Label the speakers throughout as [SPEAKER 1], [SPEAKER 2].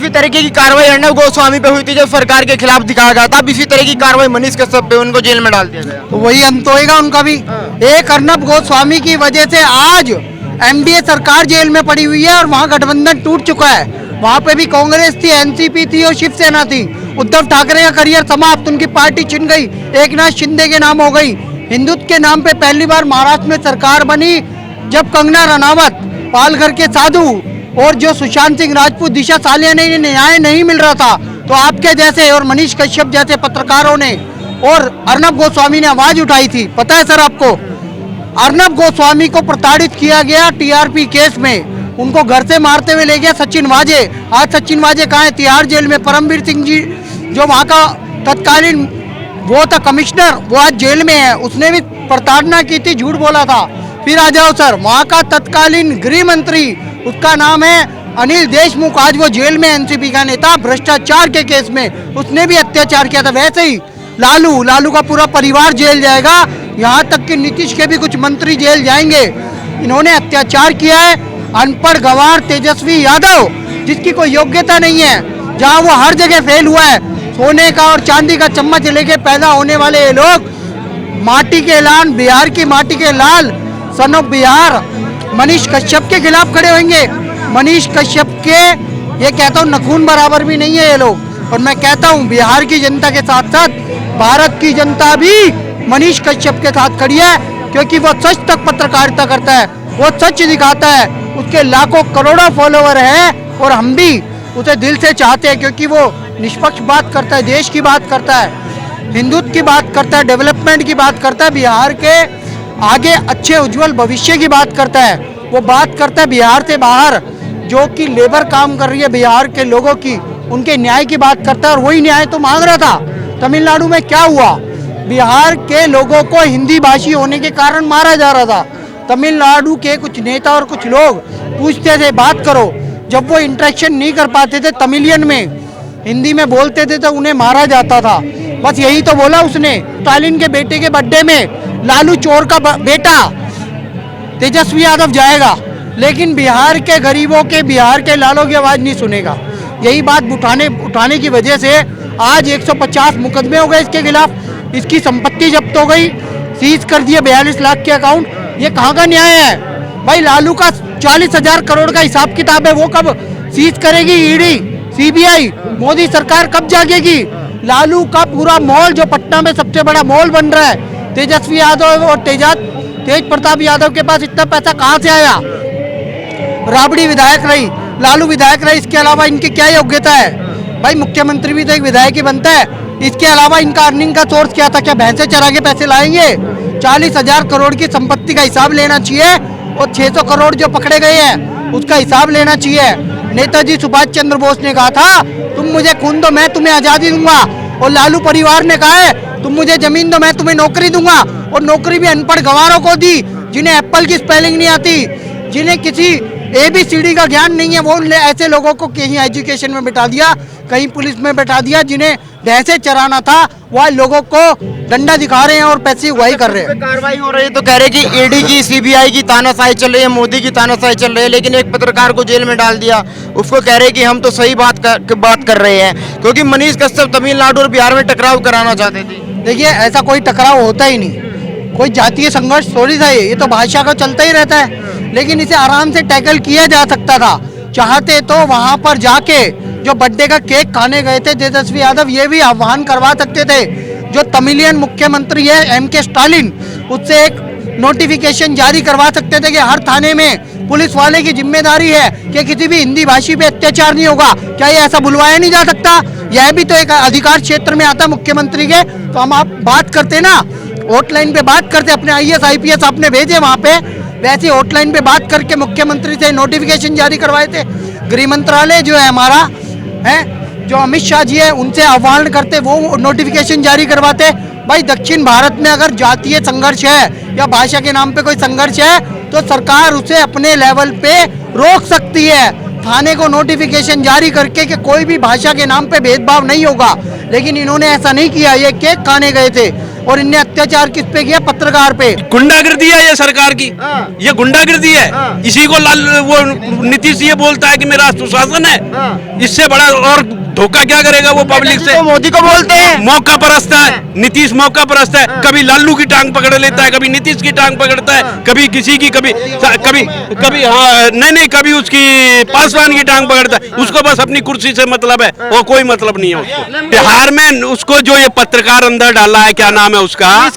[SPEAKER 1] इसी तरीके की कार्रवाई अर्नब गोस्वामी पे हुई थी जब सरकार के खिलाफ दिखाया गया था, अब इसी तरह की कार्रवाई मनीष कश्यप पे, उनको जेल में डाल दिया गया।
[SPEAKER 2] तो वही अंत होएगा उनका भी। एक अर्नब गोस्वामी की वजह से आज एनडीए सरकार जेल में पड़ी हुई है और वहाँ गठबंधन टूट चुका है। वहाँ पे भी कांग्रेस थी, एनसीपी थी और शिवसेना थी। उद्धव ठाकरे का करियर समाप्त, उनकी पार्टी छिन गई, एकनाथ शिंदे के नाम हो गई। हिंदुत्व के नाम पे पहली बार महाराष्ट्र में सरकार बनी जब कंगना रनावत, पालघर के साधु और जो सुशांत सिंह राजपूत, दिशा सालिया ने न्याय नहीं मिल रहा था, तो आपके जैसे और मनीष कश्यप जैसे पत्रकारों ने और अर्नब गोस्वामी ने आवाज उठाई थी। पता है सर आपको, अर्नब गोस्वामी को प्रताड़ित किया गया टीआरपी केस में, उनको घर से मारते हुए ले गया सचिन वाजे। आज सचिन वाजे कहाँ है? तिहाड़ जेल में। परमवीर सिंह जी जो वहाँ का तत्कालीन वो था कमिश्नर, वो आज जेल में है, उसने भी प्रताड़ना की थी, झूठ बोला था। फिर आ जाओ सर, वहाँ का तत्कालीन गृह मंत्री, उसका नाम है अनिल देशमुख, आज वो जेल में, एनसीपी का नेता, भ्रष्टाचार के केस में, उसने भी अत्याचार किया था। वैसे ही लालू का पूरा परिवार जेल जाएगा, यहाँ तक कि नीतीश के भी कुछ मंत्री जेल जाएंगे। इन्होंने अत्याचार किया है। अनपढ़ गंवार तेजस्वी यादव, जिसकी कोई योग्यता नहीं है, जहाँ वो हर जगह फेल हुआ है, सोने का और चांदी का चम्मच लेके पैदा होने वाले ये लोग, माटी के लाल, बिहार की माटी के लाल, सन ऑफ बिहार, मनीष कश्यप के खिलाफ खड़े होंगे। मनीष कश्यप के, ये कहता हूँ, नखून बराबर भी नहीं है ये लोग। और मैं कहता हूँ बिहार की जनता के साथ साथ भारत की जनता भी मनीष कश्यप के साथ खड़ी है, क्योंकि वो सच तक पत्रकारिता करता है, वो सच दिखाता है, उसके लाखों करोड़ों फॉलोवर हैं और हम भी उसे दिल से चाहते हैं, क्योंकि वो निष्पक्ष बात करता है, देश की बात करता है, हिंदुत्व की बात करता है, डेवलपमेंट की बात करता है, बिहार के आगे अच्छे उज्जवल भविष्य की बात करता है। वो बात करता है बिहार से बाहर जो कि लेबर काम कर रही है बिहार के लोगों की, उनके न्याय की बात करता है। और वही न्याय तो मांग रहा था। तमिलनाडु में क्या हुआ? बिहार के लोगों को हिंदी भाषी होने के कारण मारा जा रहा था। तमिलनाडु के कुछ नेता और कुछ लोग पूछते थे बात करो, जब वो इंटरेक्शन नहीं कर पाते थे तमिलियन में, हिंदी में बोलते थे, तो उन्हें मारा जाता था। बस यही तो बोला उसने। स्टालिन के बेटे के बर्थडे में लालू चोर का बेटा तेजस्वी यादव जाएगा, लेकिन बिहार के गरीबों के, बिहार के लालों की आवाज़ नहीं सुनेगा। यही बात उठाने की वजह से आज 150 मुकदमे हो गए इसके खिलाफ, इसकी संपत्ति जब्त हो गई, सीज कर दिए 42 लाख के अकाउंट। ये कहाँ का न्याय है भाई? लालू का 40,000 करोड़ का हिसाब किताब है, वो कब सीज करेगी ईडी, सीबीआई? मोदी सरकार कब जागेगी? लालू का पूरा मॉल जो पटना में सबसे बड़ा मॉल बन रहा है, तेजस्वी यादव और तेज प्रताप यादव के पास इतना पैसा कहाँ से आया? राबड़ी विधायक रही, लालू विधायक रही, इसके अलावा इनकी क्या योग्यता है भाई? मुख्यमंत्री भी तो एक विधायक ही बनता है। इसके अलावा इनका अर्निंग का सोर्स क्या था? क्या भैंसे चरा के पैसे लाएंगे? 40,000 करोड़ की संपत्ति का हिसाब लेना चाहिए और 600 करोड़ जो पकड़े गए हैं उसका हिसाब लेना चाहिए। नेताजी सुभाष चंद्र बोस ने कहा था तुम मुझे खून दो मैं तुम्हें आज़ादी दूंगा, और लालू परिवार ने कहा है तुम मुझे जमीन दो मैं तुम्हें नौकरी दूंगा, और नौकरी भी अनपढ़ गंवारों को दी, जिन्हें एप्पल की स्पेलिंग नहीं आती, जिन्हें किसी ABCD का ज्ञान नहीं है, वो ऐसे लोगों को कहीं एजुकेशन में बैठा दिया, कहीं पुलिस में बैठा दिया। जिन्हें भैंसे चराना था वह लोगों को डंडा दिखा रहे हैं और पैसे उगाही कर रहे हैं।
[SPEAKER 1] कार्रवाई हो रही है तो कह रहे कि ईडी की, सीबीआई की तानाशाही चल रही है, मोदी की तानाशाही चल रही है, लेकिन एक पत्रकार को जेल में डाल दिया। उसको कह रहे कि हम तो सही बात कर रहे हैं, क्योंकि मनीष कश्यप तमिलनाडु और बिहार में टकराव कराना चाहते थे।
[SPEAKER 2] देखिए, ऐसा कोई टकराव होता ही नहीं, कोई जातीय संघर्ष थोड़ी था, ये तो भाषा का चलता ही रहता है। लेकिन इसे आराम से टैकल किया जा सकता था। चाहते तो वहां पर जाके जो बर्थडे का केक खाने गए थे तेजस्वी यादव, ये भी आह्वान करवा सकते थे। जो तमिलियन मुख्यमंत्री है MK स्टालिन, उससे एक नोटिफिकेशन जारी करवा सकते थे कि हर थाने में पुलिस वाले की जिम्मेदारी है कि किसी भी हिंदी भाषी पे अत्याचार नहीं होगा। क्या ये ऐसा बुलवाया नहीं जा सकता? यह भी तो एक अधिकार क्षेत्र में आता मुख्यमंत्री के। तो हम आप बात करते ना, हॉटलाइन पे बात करते, अपने IAS IPS आपने भेजे वहाँ पे, वैसे हॉटलाइन पे बात करके मुख्यमंत्री से नोटिफिकेशन जारी करवाए थे। गृह मंत्रालय जो है हमारा है, जो अमित शाह जी है, उनसे आह्वान करते, वो नोटिफिकेशन जारी करवाते। भाई दक्षिण भारत में अगर जातीय संघर्ष है या भाषा के नाम पे कोई संघर्ष है तो सरकार उसे अपने लेवल पे रोक सकती है, थाने को नोटिफिकेशन जारी करके कि कोई भी भाषा के नाम पे भेदभाव नहीं होगा। लेकिन इन्होंने ऐसा नहीं किया, ये केक खाने गए थे और इनने अत्याचार किस पे किया? पत्रकार पे।
[SPEAKER 3] गुंडागिर्दी है ये सरकार की, ये गुंडागिर्दी है। इसी को वो नीतीश ये बोलता है कि मेरा सुशासन है, इससे बड़ा और धोखा क्या करेगा वो पब्लिक से?
[SPEAKER 1] मोदी को बोलते हैं
[SPEAKER 3] मौका परस्त है नीतीश, मौका परस्त है। कभी लालू की टांग पकड़ लेता है, कभी नीतीश की टांग पकड़ता है, कभी किसी की, कभी हाँ नहीं कभी उसकी पासवान की टांग पकड़ता है। उसको बस अपनी कुर्सी से मतलब है और कोई मतलब नहीं है उसको। बिहार में उसको जो ये पत्रकार अंदर डाला है, क्या नाम है उसका,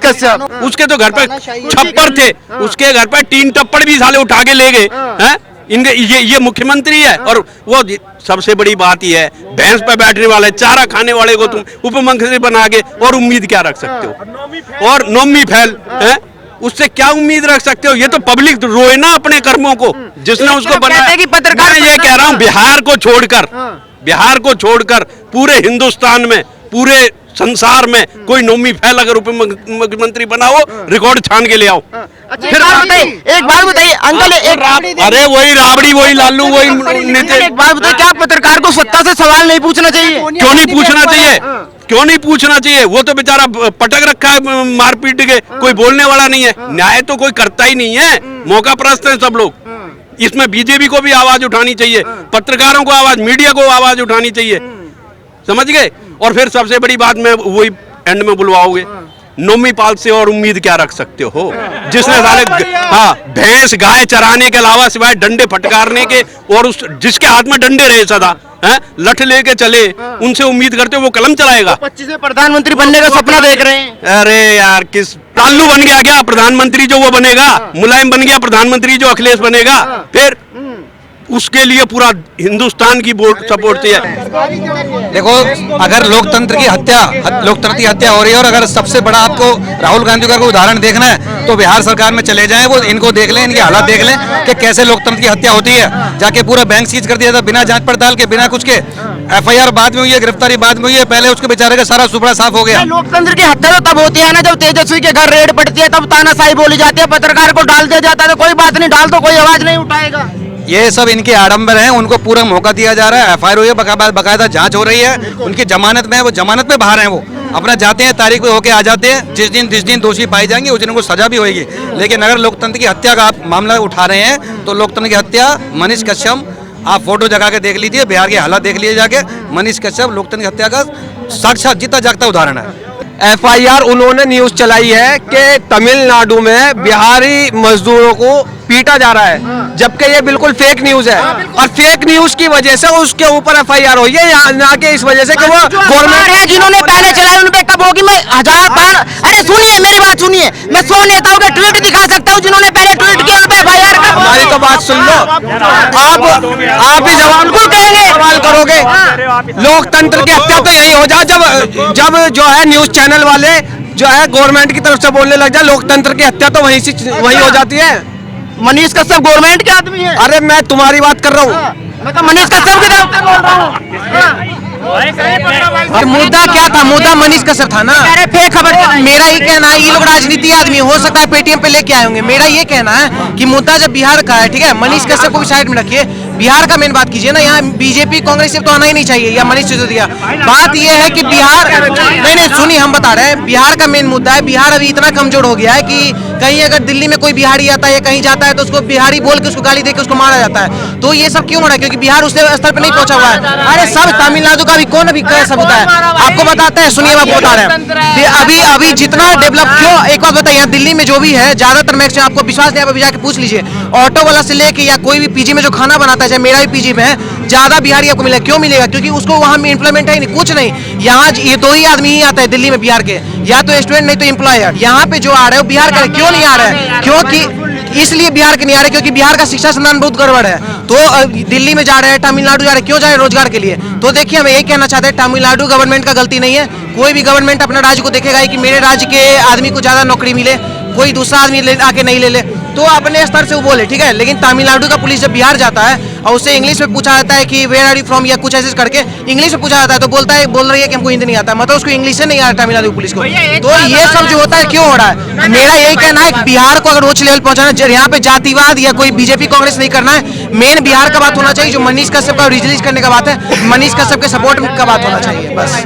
[SPEAKER 3] उसके तो घर पे छप्पर थे, उसके घर पे 3 टप्पड़ भी साले उठा के ले गए हैं। इनके ये मुख्यमंत्री है। और वो सबसे बड़ी बात ये है, भैंस पे बैठने वाले, चारा खाने वाले को तुम उप मुख्यमंत्री बना के और उम्मीद क्या रख सकते हो? और नौमी फैल है, उससे क्या उम्मीद रख सकते हो? ये तो पब्लिक रोए ना अपने कर्मों को, जिसने उसको बनाया। मैं ये कह रहा हूँ, बिहार को छोड़कर पूरे हिंदुस्तान में, पूरे संसार में कोई नौमी फैल अगर उप मुख्यमंत्री बनाओ, रिकॉर्ड छान के ले आओ।
[SPEAKER 1] फिर एक बात बताइए अंकल,
[SPEAKER 3] अरे वही राबड़ी, वही लालू, वही नीतीश।
[SPEAKER 1] एक बात बताइए, क्या पत्रकार को सत्ता से सवाल नहीं पूछना चाहिए?
[SPEAKER 3] क्यों नहीं पूछना चाहिए? क्यों नहीं पूछना चाहिए? वो तो बेचारा पटक रखा है मारपीट के, कोई बोलने वाला नहीं है। न्याय तो कोई करता ही नहीं है, मौका परस्त है सब लोग। इसमें बीजेपी को भी आवाज उठानी चाहिए, पत्रकारों को आवाज, मीडिया को आवाज उठानी चाहिए, समझ गए? और फिर सबसे बड़ी बात में वही एंड में बुलवाओगे, नौमी पाल से और उम्मीद क्या रख सकते हो? जिसने साले भैंस गाय चराने के अलावा सिवाय डंडे फटकारने के, और उस जिसके हाथ में डंडे रहे सदा हैं, लठ लेके चले, उनसे उम्मीद करते हो वो कलम चलाएगा?
[SPEAKER 1] 25 में प्रधानमंत्री बनने का सपना देख रहे हैं।
[SPEAKER 3] अरे यार, किस लालू बन गया क्या प्रधानमंत्री जो वो बनेगा? मुलायम बन गया प्रधानमंत्री जो अखिलेश बनेगा? फिर उसके लिए पूरा हिंदुस्तान की सपोर्ट चाहिए।
[SPEAKER 4] देखो, अगर लोकतंत्र की हत्या हो रही है, और अगर सबसे बड़ा आपको राहुल गांधी का उदाहरण देखना है तो बिहार सरकार में चले जाएं, वो इनको देख लें, इनके हालात देख लें कि कैसे लोकतंत्र की हत्या होती है। जाके पूरा बैंक सीज कर दिया था बिना जांच पड़ताल के, बिना कुछ के। FIR बाद में हुई है, गिरफ्तारी बाद में हुई है, पहले उसके बेचारे का सारा सुपड़ा साफ हो गया।
[SPEAKER 1] लोकतंत्र की हत्या तो तब होती है ना जब तेजस्वी के घर रेड पड़ती है, तब तानाशाही बोली जाती है, पत्रकार को डाल दिया जाता है। तो कोई बात नहीं, डाल तो कोई आवाज नहीं उठाएगा।
[SPEAKER 4] ये सब इनके आडंबर हैं, उनको पूरा मौका दिया जा रहा है। FIR हुई है, बकायदा जांच हो रही है, उनकी जमानत में, वो जमानत में बाहर हैं, वो अपना जाते हैं, तारीख पे होके आ जाते हैं। जिस दिन दोषी पाई जाएंगे उस दिन उनको सजा भी होगी। लेकिन अगर लोकतंत्र की हत्या का आप मामला उठा रहे हैं तो लोकतंत्र की हत्या, मनीष कश्यप, आप फोटो जगा के देख लीजिए, बिहार के हालात देख लीजिए जाके। मनीष कश्यप लोकतंत्र की हत्या का साक्षात जीता जागता उदाहरण है।
[SPEAKER 5] FIR उन्होंने न्यूज चलाई है कि तमिलनाडु में बिहारी मजदूरों को पीटा जा रहा है, जबकि ये बिल्कुल फेक न्यूज है। और फेक न्यूज की वजह से उसके ऊपर FIR हुई है, ना कि इस वजह से कि वो गवर्नमेंट
[SPEAKER 1] है जिन्होंने पहले चलाए उन पे कब होगी? मैं 1000 बार, अरे सुनिए मेरी बात सुनिए, मैं 100 नेताओं के ट्वीट दिखा सकता हूँ जिन्होंने पहले ट्वीट किया, उन पे FIR कब?
[SPEAKER 5] हमारी तो बात सुन लो, आप भी जवाब को कहेंगे, सवाल करोगे। लोकतंत्र की हत्या तो यही हो जाए जब जो है न्यूज चैनल वाले जो है गवर्नमेंट की तरफ से बोलने लग जाए। लोकतंत्र की हत्या तो वही हो जाती है।
[SPEAKER 1] मनीष कश्यप गवर्नमेंट के आदमी है।
[SPEAKER 5] अरे मैं तुम्हारी बात कर रहा हूँ,
[SPEAKER 1] मैं तो मनीष कश्यप की तरफ से बोल रहा हूँ।
[SPEAKER 2] मुद्दा क्या था? मुद्दा मनीष कश्यप था ना।
[SPEAKER 1] अरे फेक खबर।
[SPEAKER 2] मेरा ये कहना है, ये लोग राजनीति आदमी हो सकता है पेटीएम पे लेके आए होंगे। मेरा ये कहना है कि मुद्दा जब बिहार का है, ठीक है, मनीष कश्यप को भी साइड में रखिए, बिहार का मेन बात कीजिए ना। यहाँ बीजेपी कांग्रेस से तो आना ही नहीं चाहिए, या मनीष सिसोदिया। बात ये है कि बिहार, नहीं सुनिए, हम बता रहे हैं, बिहार का मेन मुद्दा है। बिहार अभी इतना कमजोर हो गया है कि कहीं अगर दिल्ली में कोई बिहारी आता है या कहीं जाता है तो उसको बिहारी बोल के उसको गाली दे के उसको मारा जाता है। तो ये सब क्यों हो रहा है? क्योंकि बिहार उस स्तर पर नहीं पहुंचा हुआ है। अरे सब तमिलनाडु का भी कौन अभी कैसा होता है आपको बताते हैं, सुनिए मैं बता रहे हैं। अभी जितना डेवलप, क्यों एक बात बताइए, यहाँ दिल्ली में जो भी है ज्यादातर मैक्सिमम, आपको विश्वास नहीं, आप अभी जाके पूछ लीजिए, ऑटो वाला से लेके या कोई भी पीजी में जो खाना बनाता है, चाहे मेरा भी पीजी में है, ज्यादा बिहारी आपको मिलेगा। क्यों मिलेगा? क्योंकि उसको वहाँ में इम्प्लॉयमेंट है नहीं, कुछ नहीं। यहाँ ये 2 ही आदमी ही आता है दिल्ली में बिहार के, या तो स्टूडेंट नहीं तो एम्प्लॉयर। यहाँ पे जो आ रहे हो बिहार का, क्यों नहीं आ रहा है? क्योंकि इसलिए बिहार के नहीं आ रहे क्योंकि बिहार का शिक्षा संस्थान बहुत गड़बड़ है। तो दिल्ली में जा रहे हैं, तमिलनाडु जा रहे हैं, क्यों जा रहे हैं? रोजगार के लिए। तो देखिए, हम यही कहना चाहते हैं, तमिलनाडु गवर्नमेंट का गलती नहीं है। कोई भी गवर्नमेंट अपना राज्य को देखेगा कि मेरे राज्य के आदमी को ज्यादा नौकरी मिले, कोई दूसरा आदमी आके नहीं ले ले, तो अपने स्तर से वो बोले, ठीक है। लेकिन तमिलनाडु का पुलिस जब बिहार जाता है और उससे इंग्लिश में पूछा जाता है कि वेयर आर यू फ्रॉम, या कुछ ऐसे करके इंग्लिश में पूछा जाता है, तो बोल रही है कि हमको हिंदी नहीं आता, मतलब उसको इंग्लिश से नहीं आ रहा तमिलनाडु पुलिस को। तो ये सब जो होता है क्यों हो रहा है? मेरा यही कहना है, बिहार को अगर उच्च लेवल पहुंचाना, यहाँ पे जातिवाद या कोई बीजेपी कांग्रेस नहीं करना है, मेन बिहार का बात होना चाहिए। जो मनीष कश्यप का रिलीज करने का बात है, मनीष कश्यप के सपोर्ट का बात होना चाहिए, बस।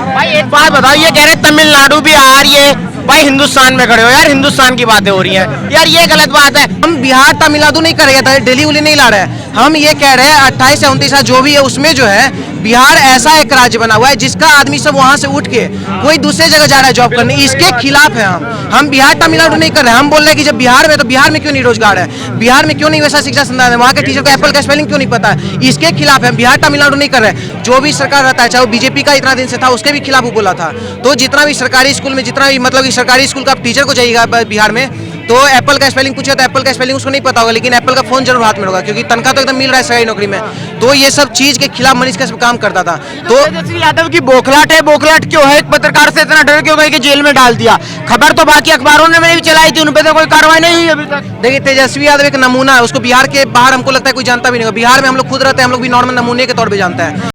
[SPEAKER 1] भाई एक बात बताओ, ये कह रहे तमिलनाडु बिहार ये भाई हिंदुस्तान में खड़े हो यार, हिंदुस्तान की बातें हो रही हैं यार, ये गलत बात है।
[SPEAKER 5] हम बिहार तमिलनाडु नहीं कर रहे थे, दिल्ली उली नहीं ला रहे हैं। हम ये कह रहे हैं 28 से 29 जो भी है उसमें जो है बिहार ऐसा एक राज्य बना हुआ है जिसका आदमी सब वहां से उठ के कोई दूसरे जगह जा रहा है जॉब करने, इसके खिलाफ है हम बिहार तमिलनाडु नहीं कर रहे हैं। हम बोल रहे हैं कि जब बिहार में, तो बिहार में क्यों नहीं रोजगार है, बिहार में क्यों नहीं वैसा शिक्षा संस्थान है, वहाँ के टीचर को एप्पल का स्पेलिंग क्यों नहीं पता है, इसके खिलाफ है। बिहार तमिलनाडु नहीं कर रहे। जो भी सरकार रहता है, चाहे वो बीजेपी का इतना दिन से था, उसके भी खिलाफ वो बोला था। तो जितना भी सरकारी स्कूल में, जितना भी मतलब कि सरकारी स्कूल का टीचर को चाहिएगा बिहार में, तो एप्पल का स्पेलिंग पूछे तो एप्पल का स्पेलिंग उसको नहीं पता होगा, लेकिन एप्पल का फोन जरूर हाथ में होगा, क्योंकि तनख्वाह तो एकदम मिल रहा है सरकारी नौकरी में। तो ये सब चीज के खिलाफ मनीष कश्यप काम करता था। तो
[SPEAKER 1] तेजस्वी यादव की बौखलाहट है, बौखलाहट क्यों है? एक पत्रकार से इतना डर क्यों गए कि जेल में डाल दिया? खबर तो बाकी अखबारों ने भी चलाई थी, उन पर तो कोई कार्रवाई नहीं हुई अभी तक।
[SPEAKER 5] देखिए, तेजस्वी यादव एक नमूना है, उसको बिहार के बाहर हमको लगता है कोई जानता भी नहीं होगा। बिहार में हम लोग खुद रहते हैं, हम लोग भी नॉर्मल नमूने के तौर पे जानते हैं।